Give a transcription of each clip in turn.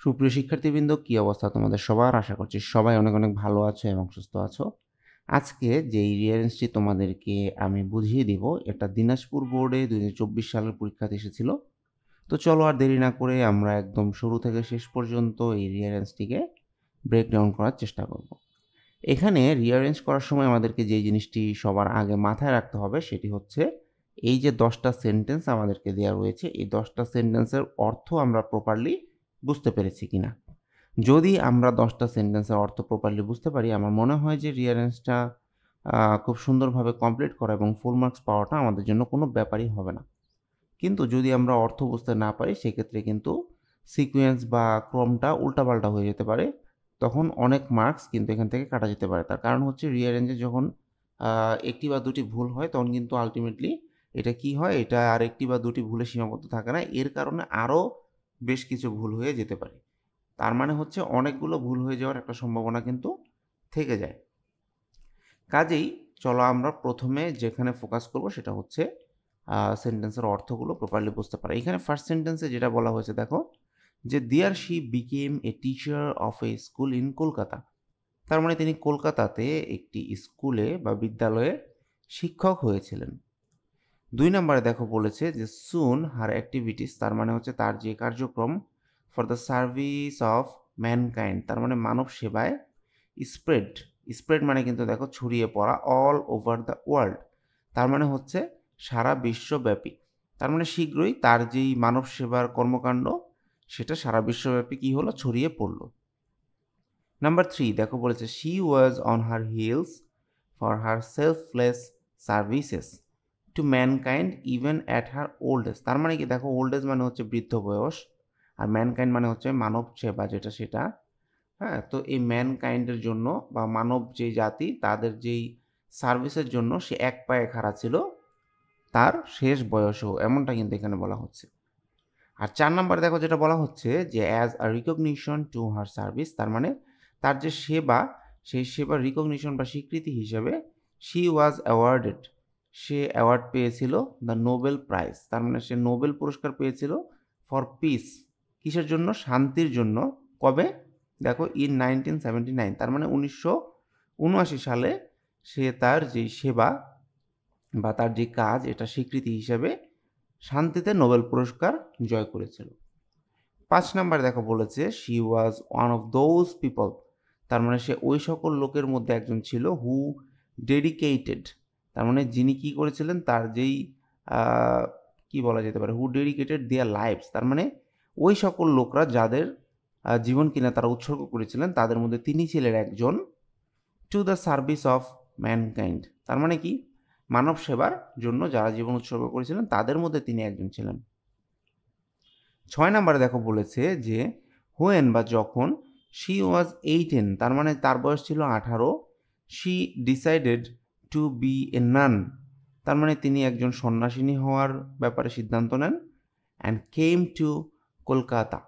সুপ্রিয় শিক্ষার্থীবৃন্দ, কি অবস্থা তোমাদের সবার? আশা করছি সবাই অনেক অনেক ভালো আছো এবং সুস্থ আছো। আজকে যেই রিয়ারেন্সটি তোমাদেরকে আমি বুঝিয়ে দিব, এটা দিনাজপুর বোর্ডে 2024 সালের পরীক্ষাতে এসেছিল। তো চলো আর দেরি না করে আমরা একদম শুরু থেকে শেষ পর্যন্ত এই রিয়ারেন্সটিকে ব্রেকডাউন করার চেষ্টা করব। এখানে রিয়ারেঞ্জ করার সময় আমাদেরকে যে জিনিসটি সবার আগে মাথায় রাখতে হবে সেটি হচ্ছে এই যে 10টা সেন্টেন্স আমাদেরকে দেওয়া রয়েছে, এই 10টা সেন্টেন্সের অর্থ আমরা প্রপারলি বুঝতে পেরেছি কিনা। যদি আমরা 10টা সেন্টেন্সের অর্থ প্রপারলি বুঝতে পারি, আমার মনে হয় যে রিয়ারেঞ্জটা খুব সুন্দরভাবে কমপ্লিট করা এবং ফুল মার্কস পাওয়াটা আমাদের জন্য কোনো ব্যাপারই হবে না। কিন্তু যদি আমরা অর্থ বুঝতে না পারি, সেক্ষেত্রে কিন্তু সিকোয়েন্স বা ক্রমটা উল্টাপাল্টা হয়ে যেতে পারে। তখন অনেক মার্কস কিন্তু এখান থেকে কাটা যেতে পারে। তার কারণ হচ্ছে রিঅ্যারেঞ্জে যখন একটি বা দুটি ভুল হয়, তখন কিন্তু আল্টিমেটলি এটা কি হয়, এটা আর একটি বা দুটি ভুলে সীমাবদ্ধ থাকে না। এর কারণে আরও বেশ কিছু ভুল হয়ে যেতে পারে। তার মানে হচ্ছে অনেকগুলো ভুল হয়ে যাওয়ার একটা সম্ভাবনা কিন্তু থেকে যায়। কাজেই চলো আমরা প্রথমে যেখানে ফোকাস করব সেটা হচ্ছে সেন্টেন্সের অর্থগুলো প্রপারলি বুঝতে পারা। এখানে ফার্স্ট সেন্টেন্সে যেটা বলা হয়েছে দেখো, যে there she became a teacher of a school in Kolkata. তার মানে তিনি কলকাতাতে একটি স্কুলে বা বিদ্যালয়ে শিক্ষক হয়েছিলেন। 2 নম্বরে দেখো বলেছে যে সুন হার অ্যাক্টিভিটিস, তার মানে হচ্ছে তার যে কার্যক্রম, for the service of mankind, তার মানে মানব সেবায়, স্প্রেড। স্প্রেড মানে কিন্তু দেখো ছড়িয়ে পড়া, অল ওভার দ্য ওয়ার্ল্ড, তার মানে হচ্ছে সারা বিশ্বব্যাপী। তার মানে শীঘ্রই তার যেই মানব সেবার কর্মকাণ্ড সেটা সারা বিশ্বব্যাপী কি হলো, ছড়িয়ে পড়লো। নাম্বার 3 দেখো বলেছে she was on her hills for her selfless services to mankind even at her old age. তার মানে কি দেখো, ওল্ড এজ মানে হচ্ছে বৃদ্ধ বয়স, আর ম্যানকাইন্ড মানে হচ্ছে মানব সেবা যেটা সেটা। হ্যাঁ, তো এই ম্যানকাইন্ডের জন্য বা মানব যে জাতি তাদের যেই সার্ভিসের জন্য সে এক পায়ে খাড়া ছিল তার শেষ বয়সেও, এমনটা কিন্তু এখানে বলা হচ্ছে। আর 4 নম্বরে দেখো যেটা বলা হচ্ছে যে as a recognition to her service, তার মানে তার যে সেবা, সেই সেবার রিকগনিশন বা স্বীকৃতি হিসেবে she was awarded, say award পেয়েছিল দ্য নোবেল প্রাইজ, তার মানে সে নোবেল পুরস্কার পেয়েছিল ফর পিস, কিসের জন্য, শান্তির জন্য। কবে, দেখো ইন 1979, তার মানে 1979 সালে সে তার যে সেবা বা তার যে কাজ এটা স্বীকৃতি হিসেবে শান্তিতে নোবেল পুরস্কার জয় করেছিল। 5 নাম্বার দেখো বলেছে she was one of those people, তার মানে সে ওই সকল লোকের মধ্যে একজন ছিল হু ডেডিকেটেড, তার মানে যিনি কি করেছিলেন, তার যেই কি বলা যেতে পারে, হু ডেডিকেটেড দেয়ার লাইফস, তার মানে ওই সকল লোকরা যাদের জীবন কিনা তারা উৎসর্গ করেছিলেন, তাদের মধ্যে তিনি ছিলেন একজন, two the service of mankind, তার মানে কি মানব সেবার জন্য যারা জীবন উৎসর্গ করেছিলেন তাদের মধ্যে তিনি একজন ছিলেন। 6 নম্বরে দেখো বলেছে যে হোয়েন বা যখন শি ওয়াজ 18, তার মানে তার বয়স ছিল 18, she decided to B A নান, তার মানে তিনি একজন সন্ন্যাসিনী হওয়ার ব্যাপারে সিদ্ধান্ত নেন, অ্যান্ড কেম টু কলকাতা,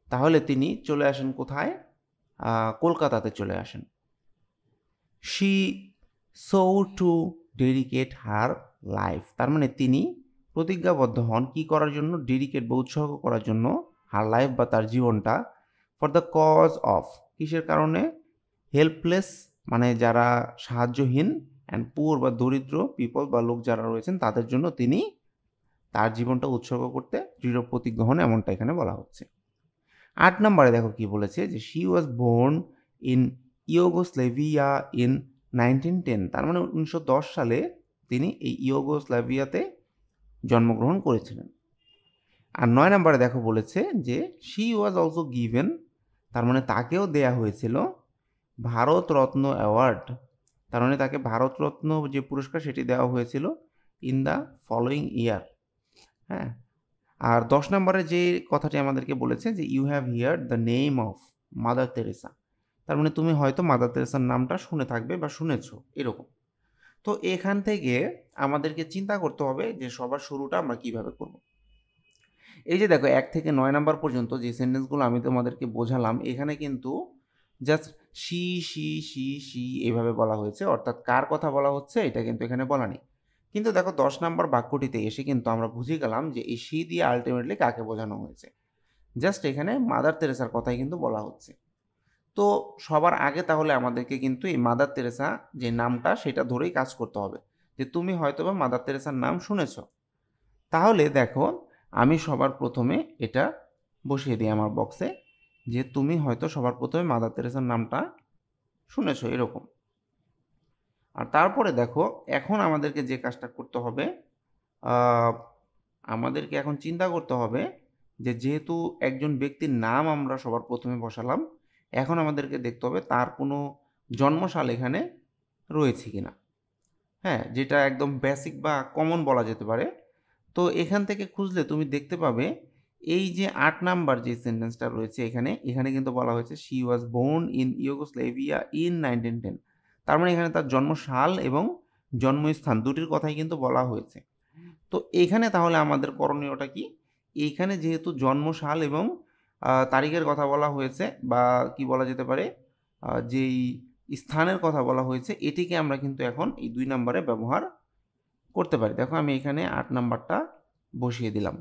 তাহলে তিনি চলে আসেন কোথায়, কলকাতাতে চলে আসেন। She so to dedicate her life, তার মানে তিনি প্রতিজ্ঞাবদ্ধ হন কি করার জন্য, ডেডিকেট বা উৎসর্গ করার জন্য, হার লাইফ বা তার জীবনটা, ফর দ্য কজ অফ, কিসের কারণে, হেল্পলেস মানে যারা সাহায্যহীন, অ্যান্ড পুয়ার বা দরিদ্র পিপল বা লোক যারা রয়েছেন তাদের জন্য তিনি তার জীবনটা উৎসর্গ করতে দৃঢ় প্রতিজ্ঞ হন, এমনটা এখানে বলা হচ্ছে। 8 নম্বরে দেখো কি বলেছে যে she was born in Yugoslavia in 1910, তার মানে 1910 সালে তিনি এই ইউগোস্লাভিয়াতে জন্মগ্রহণ করেছিলেন। আর 9 নম্বরে দেখো বলেছে যে শি ওয়াজ অলসো গিভেন, তার মানে তাকেও দেয়া হয়েছিল ভারতরত্ন অ্যাওয়ার্ড, তার মানে তাকে ভারতরত্ন যে পুরস্কার সেটি দেওয়া হয়েছিল ইন দ্য ফলোয়িং ইয়ার। হ্যাঁ, আর 10 নম্বরে যে কথাটি আমাদেরকে বলেছে যে you have hear the name of Mother Teresa, তার মানে তুমি হয়তো মাদার তেরেসার নামটা শুনে থাকবে বা শুনেছো এরকম। তো এখান থেকে আমাদেরকে চিন্তা করতে হবে যে সবার শুরুটা আমরা কিভাবে করব। এই যে দেখো 1 থেকে 9 নাম্বার পর্যন্ত যে সেন্টেন্সগুলো আমি তোমাদেরকে বোঝালাম, এখানে কিন্তু just she she she she এভাবে বলা হয়েছে, অর্থাৎ কার কথা বলা হচ্ছে এটা কিন্তু এখানে বলা নেই। কিন্তু দেখো 10 নাম্বার বাক্যটিতে এসে কিন্তু আমরা বুঝে গেলাম যে এই শি দিয়ে আলটিমেটলি কাকে বোঝানো হয়েছে। জাস্ট এখানে মাদার তেরেসার কথাই কিন্তু বলা হচ্ছে। তো সবার আগে তাহলে আমাদেরকে কিন্তু এই মাদার তেরেসা যে নামটা সেটা ধরেই কাজ করতে হবে, যে তুমি হয়তোবা মাদার তেরেসার নাম শুনেছ। তাহলে দেখো আমি সবার প্রথমে এটা বসিয়ে দিই আমার বক্সে, যে তুমি হয়তো সবার প্রথমে মাদার তেরেসার নামটা শুনেছো এরকম। আর তারপরে দেখো এখন আমাদেরকে যে কাজটা করতে হবে, আমাদেরকে এখন চিন্তা করতে হবে যে যেহেতু একজন ব্যক্তির নাম আমরা সবার প্রথমে বসালাম, এখন আমাদেরকে দেখতে হবে তার কোনো জন্মসাল এখানে রয়েছে কিনা। হ্যাঁ, যেটা একদম বেসিক বা কমন বলা যেতে পারে। তো এখান থেকে খুঁজলে তুমি দেখতে পাবে এই যে ৮ নাম্বার যে সেন্টেন্সটা রয়েছে এখানে কিন্তু বলা হয়েছে she was born in Yugoslavia in 1910। তার মানে এখানে তার জন্মসাল এবং জন্মস্থান দুটির কথাই কিন্তু বলা হয়েছে। তো এখানে তাহলে আমাদের করণীয়টা কি? এইখানে যেহেতু জন্মসাল এবং তারিখের কথা বলা হয়েছে, বা কি বলা যেতে পারে, যেই স্থানের কথা বলা হয়েছে, এটিকে আমরা কিন্তু এখন এই ২ নাম্বারে ব্যবহার করতে পারি। দেখো আমি এখানে ৮ নাম্বারটা বসিয়ে দিলাম।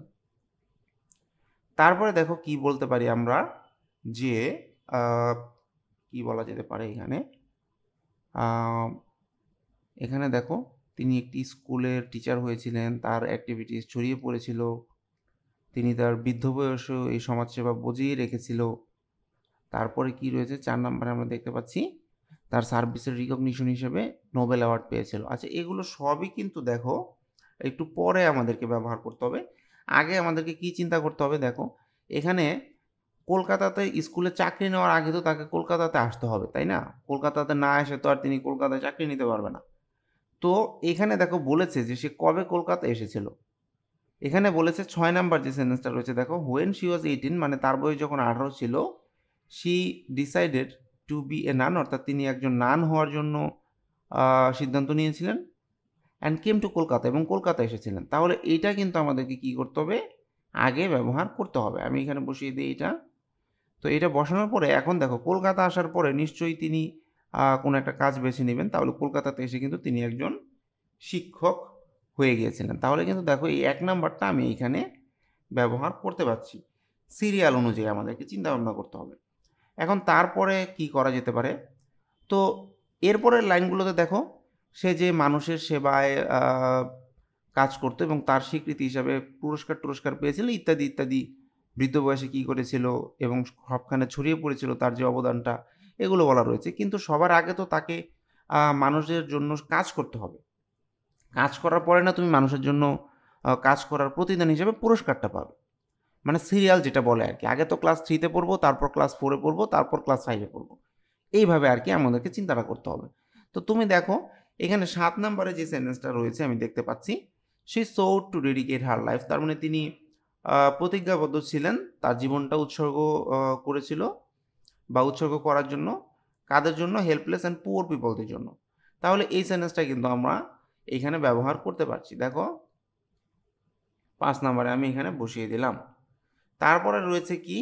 তারপরে দেখো কি বলতে পারি আমরা, যে কি বলা যেতে পারে এখানে, এখানে দেখো তিনি একটি স্কুলের টিচার হয়েছিলেন, তার অ্যাক্টিভিটিস ছড়িয়ে পড়েছিল, তিনি তার বৃদ্ধ বয়সেও এই সমাজসেবা বজিয়ে রেখেছিল। তারপরে কি রয়েছে ৪ নম্বরে আমরা দেখতে পাচ্ছি তার সার্ভিসের রিকগনিশন হিসেবে নোবেল অ্যাওয়ার্ড পেয়েছিল। আচ্ছা, এগুলো সবই কিন্তু দেখো একটু পরে আমাদেরকে ব্যবহার করতে হবে। আগে আমাদেরকে কি চিন্তা করতে হবে, দেখো এখানে কলকাতাতে স্কুলে চাকরি নেওয়ার আগে তো তাকে কলকাতাতে আসতে হবে, তাই না? কলকাতাতে না এসে তো আর তিনি কলকাতায় চাকরি নিতে পারবে না। তো এখানে দেখো বলেছে যে সে কবে কলকাতা এসেছিল। এখানে বলেছে ৬ নাম্বার যে সেন্টেন্সটা রয়েছে, দেখো হোয়েন শি ওয়াজ 18, মানে তার বয়স যখন 18 ছিল, she decided to B A নান, অর্থাৎ তিনি একজন নান হওয়ার জন্য সিদ্ধান্ত নিয়েছিলেন, অ্যান্ড কেম টু কলকাতা, এবং কলকাতা এসেছিলেন। তাহলে এইটা কিন্তু আমাদেরকে কি করতে হবে, আগে ব্যবহার করতে হবে। আমি এখানে বসিয়ে দিই এটা। তো এটা বসানোর পরে এখন দেখো কলকাতা আসার পরে নিশ্চয়ই তিনি কোনো একটা কাজ বেছে নেবেন, তাহলে কলকাতাতে এসে কিন্তু তিনি একজন শিক্ষক হয়ে গিয়েছিলেন। তাহলে কিন্তু দেখো এই ১ নাম্বারটা আমি এইখানে ব্যবহার করতে পারছি। সিরিয়াল অনুযায়ী আমাদেরকে চিন্তা ভাবনা করতে হবে। এখন তারপরে কি করা যেতে পারে? তো এরপরের লাইনগুলোতে দেখো সে যে মানুষের সেবায় কাজ করতো এবং তার স্বীকৃতি হিসাবে পুরস্কার পেয়েছিল ইত্যাদি ইত্যাদি, বৃদ্ধ বয়সে কী করেছিল এবং সবখানে ছড়িয়ে পড়েছিল তার যে অবদানটা, এগুলো বলা রয়েছে। কিন্তু সবার আগে তো তাকে মানুষের জন্য কাজ করতে হবে। কাজ করার পরে না তুমি মানুষের জন্য কাজ করার প্রতিদান হিসেবে পুরস্কারটা পাবে। মানে সিরিয়াল যেটা বলে আর কি, আগে তো ক্লাস 3-তে পড়বো, তারপর ক্লাস 4-এ পড়বো, তারপর ক্লাস 5-এ পড়বো, এইভাবে আর কি আমাদেরকে চিন্তাটা করতে হবে। তো তুমি দেখো এখানে ৭ নম্বরে যে সেন্টেন্সটা রয়েছে আমি দেখতে পাচ্ছি, she sought to dedicate her life, তার মানে তিনি প্রতিজ্ঞাবদ্ধ ছিলেন, তার জীবনটা উৎসর্গ করেছিল বা উৎসর্গ করার জন্য, কাদের জন্য? হেল্পলেস অ্যান্ড পুয়ার পিপলদের জন্য। তাহলে এই সেন্টেন্সটা কিন্তু আমরা এখানে ব্যবহার করতে পারছি। দেখো ৫ নম্বরে আমি এখানে বসিয়ে দিলাম। তারপরে রয়েছে কি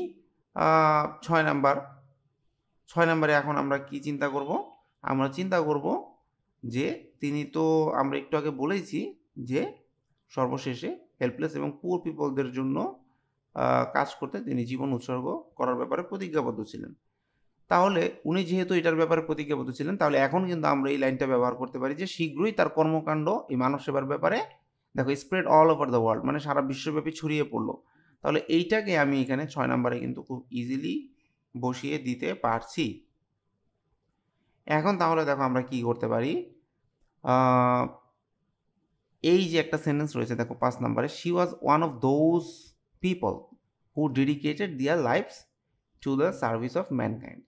৬ নাম্বার। ৬ নম্বরে এখন আমরা কি চিন্তা করব? আমরা চিন্তা করব যে তিনি তো, আমরা একটু আগে বলেইছি যে সর্বশেষে হেল্পলেস এবং পুয়ার পিপলদের জন্য কাজ করতে তিনি জীবন উৎসর্গ করার ব্যাপারে প্রতিজ্ঞাবদ্ধ ছিলেন। তাহলে উনি যেহেতু এটার ব্যাপারে প্রতিজ্ঞাবদ্ধ ছিলেন, তাহলে এখন কিন্তু আমরা এই লাইনটা ব্যবহার করতে পারি যে শীঘ্রই তার কর্মকাণ্ড এই মানব সেবার ব্যাপারে দেখো spread all over the world, মানে সারা বিশ্বব্যাপী ছড়িয়ে পড়লো। তাহলে এইটাকে আমি এখানে ৬ নম্বরে কিন্তু খুব ইজিলি বসিয়ে দিতে পারছি। এখন তাহলে দেখো আমরা কি করতে পারি, এই যে একটা সেন্টেন্স রয়েছে দেখো ৫ নম্বরে, she was one of those people who dedicated their lives to the service of mankind.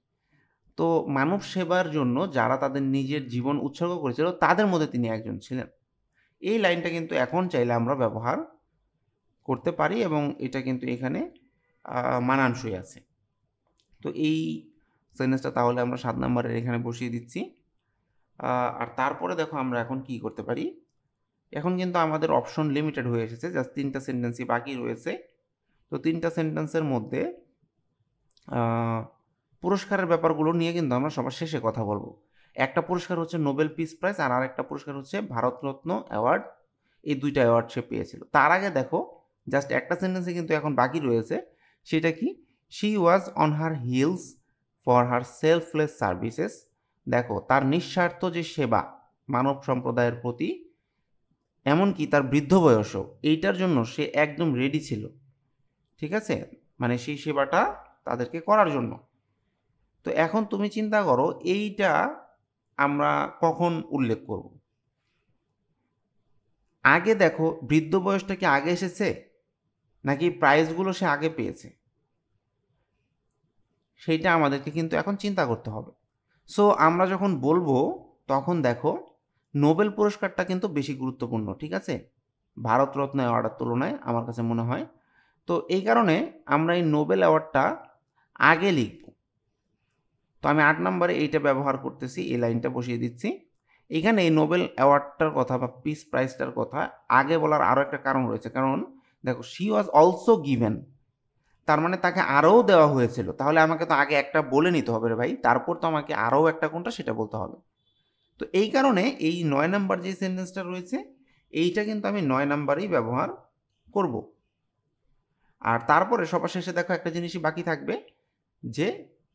তো মানব সেবার জন্য যারা তাদের নিজের জীবন উৎসর্গ করেছিল তাদের মধ্যে তিনি একজন ছিলেন। এই লাইনটা কিন্তু এখন চাইলে আমরা ব্যবহার করতে পারি এবং এটা কিন্তু এখানে মানানসই আছে। তো এই সেন্টেন্সটা তাহলে আমরা ৭ নম্বরের এখানে বসিয়ে দিচ্ছি। আর তারপরে দেখো আমরা এখন কি করতে পারি, এখন কিন্তু আমাদের অপশন লিমিটেড হয়ে এসেছে, জাস্ট ৩টা সেন্টেন্সই বাকি রয়েছে। তো ৩টা সেন্টেন্সের মধ্যে পুরস্কারের ব্যাপারগুলো নিয়ে কিন্তু আমরা সবার শেষে কথা বলবো। একটা পুরস্কার হচ্ছে নোবেল পিস প্রাইজ, আর আরেকটা পুরস্কার হচ্ছে ভারতরত্ন অ্যাওয়ার্ড। এই ২টা অ্যাওয়ার্ড সে পেয়েছিল। তার আগে দেখো জাস্ট একটা সেন্টেন্সে কিন্তু এখন বাকি রয়েছে, সেটা কি? She was on her hills for her selfless services. দেখো, তার নিঃস্বার্থ যে সেবা মানব সম্প্রদায়ের প্রতি, এমনকি তার বৃদ্ধ বয়সও, এইটার জন্য সে একদম রেডি ছিল। ঠিক আছে? মানে সেই সেবাটা তাদেরকে করার জন্য। তো এখন তুমি চিন্তা করো, এইটা আমরা কখন উল্লেখ করব? আগে দেখো, বৃদ্ধ বয়সটা কি আগে এসেছে, নাকি প্রাইজগুলো সে আগে পেয়েছে? সেইটা আমাদেরকে কিন্তু এখন চিন্তা করতে হবে। সো আমরা যখন বলবো, তখন দেখো নোবেল পুরস্কারটা কিন্তু বেশি গুরুত্বপূর্ণ। ঠিক আছে? ভারতরত্ন অ্যাওয়ার্ডের তুলনায় আমার কাছে মনে হয়। তো এই কারণে আমরা এই নোবেল অ্যাওয়ার্ডটা আগে লিখব। তো আমি ৮ নম্বরে এইটা ব্যবহার করতেছি, এই লাইনটা বসিয়ে দিচ্ছি। এখানে এই নোবেল অ্যাওয়ার্ডটার কথা বা পিস প্রাইজটার কথা আগে বলার আরও একটা কারণ রয়েছে। কারণ দেখো, শি ওয়াজ অলসো গিভেন, তার মানে তাকে আরও দেওয়া হয়েছিল। তাহলে আমাকে তো আগে একটা বলে নিতে হবে রে ভাই, তারপর তো আমাকে আরও একটা কোনটা সেটা বলতে হবে। তো এই কারণে এই ৯ নাম্বার যে সেন্টেন্সটা রয়েছে, এইটা কিন্তু আমি ৯ নাম্বারেই ব্যবহার করব। আর তারপরে সবার শেষে দেখো একটা জিনিসই বাকি থাকবে, যে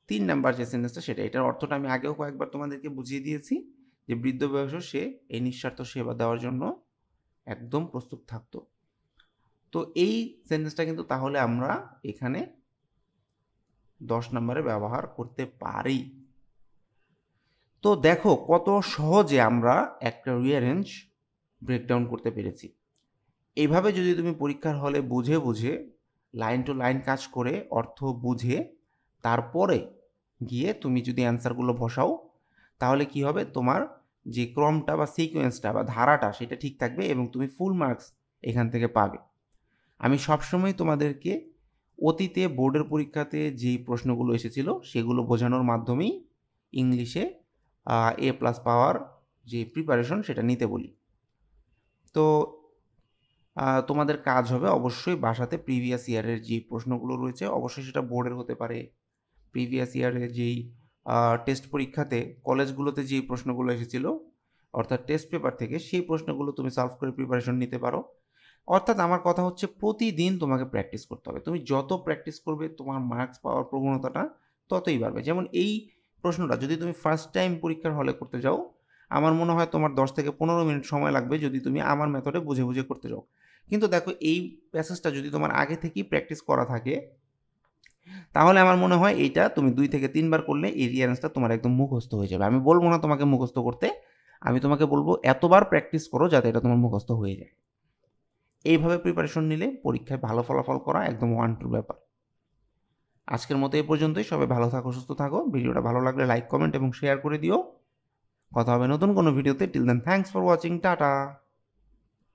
৩ নাম্বার যে সেন্টেন্সটা সেটা। এটার অর্থটা আমি আগেও কয়েকবার তোমাদেরকে বুঝিয়ে দিয়েছি, যে বৃদ্ধ বয়সেও সে এই নিঃস্বার্থ সেবা দেওয়ার জন্য একদম প্রস্তুত থাকতো। তো এই সেন্টেন্সটা কিন্তু তাহলে আমরা এখানে ১০ নম্বরে ব্যবহার করতে পারি। তো দেখো কত সহজে আমরা একটা রিঅ্যারেঞ্জ ব্রেকডাউন করতে পেরেছি। এইভাবে যদি তুমি পরীক্ষার হলে বুঝে বুঝে লাইন টু লাইন কাজ করে অর্থ বুঝে তারপরে গিয়ে তুমি যদি অ্যান্সারগুলো বসাও, তাহলে কি হবে, তোমার যে ক্রমটা বা সিকোয়েন্সটা বা ধারাটা সেটা ঠিক থাকবে এবং তুমি ফুল মার্কস এখান থেকে পাবে। আমি সবসময় তোমাদেরকে অতীতে বোর্ডের পরীক্ষাতে যেই প্রশ্নগুলো এসেছিল সেগুলো বোঝানোর মাধ্যমেই ইংলিশে A+ পাওয়ার যে প্রিপারেশন সেটা নিতে বলি। তো তোমাদের কাজ হবে অবশ্যই বাসাতে প্রিভিয়াস ইয়ারের যে প্রশ্নগুলো রয়েছে, অবশ্যই সেটা বোর্ডের হতে পারে, প্রিভিয়াস ইয়ারের যেই টেস্ট পরীক্ষাতে কলেজগুলোতে যেই প্রশ্নগুলো এসেছিল অর্থাৎ টেস্ট পেপার থেকে, সেই প্রশ্নগুলো তুমি সলভ করে প্রিপারেশন নিতে পারো। অর্থাৎ আমার কথা হচ্ছে প্রতিদিন তোমাকে প্র্যাকটিস করতে হবে। তুমি যত প্র্যাকটিস করবে তোমার মার্কস পাওয়ার প্রবণতাটা ততই বাড়বে। যেমন এই প্রশ্নটা যদি তুমি ফার্স্ট টাইম পরীক্ষার হলে করতে যাও, আমার মনে হয় তোমার 10 থেকে 15 মিনিট সময় লাগবে যদি তুমি আমার মেথডে বুঝে বুঝে করতে যাও। কিন্তু দেখো, এই প্যাসেজটা যদি তোমার আগে থেকেই প্র্যাকটিস করা থাকে, তাহলে আমার মনে হয় এইটা তুমি 2 থেকে 3 বার করলে এই রিয়ারেন্সটা তোমার একদম মুখস্থ হয়ে যাবে। আমি বলবো না তোমাকে মুখস্থ করতে, আমি তোমাকে বলবো এতবার প্র্যাকটিস করো যাতে এটা তোমার মুখস্থ হয়ে যায়। এইভাবে প্রিপারেশন নিলে পরীক্ষায় ভালো ফলাফল করা একদম 1-2 ব্যাপার। আজকের মতো এই পর্যন্তই। সবাই ভালো থাকো, সুস্থ থাকো। ভিডিওটা ভালো লাগলে লাইক, কমেন্ট এবং শেয়ার করে দিও। কথা হবে নতুন কোনো ভিডিওতে। Till then, thanks for watching. Tata.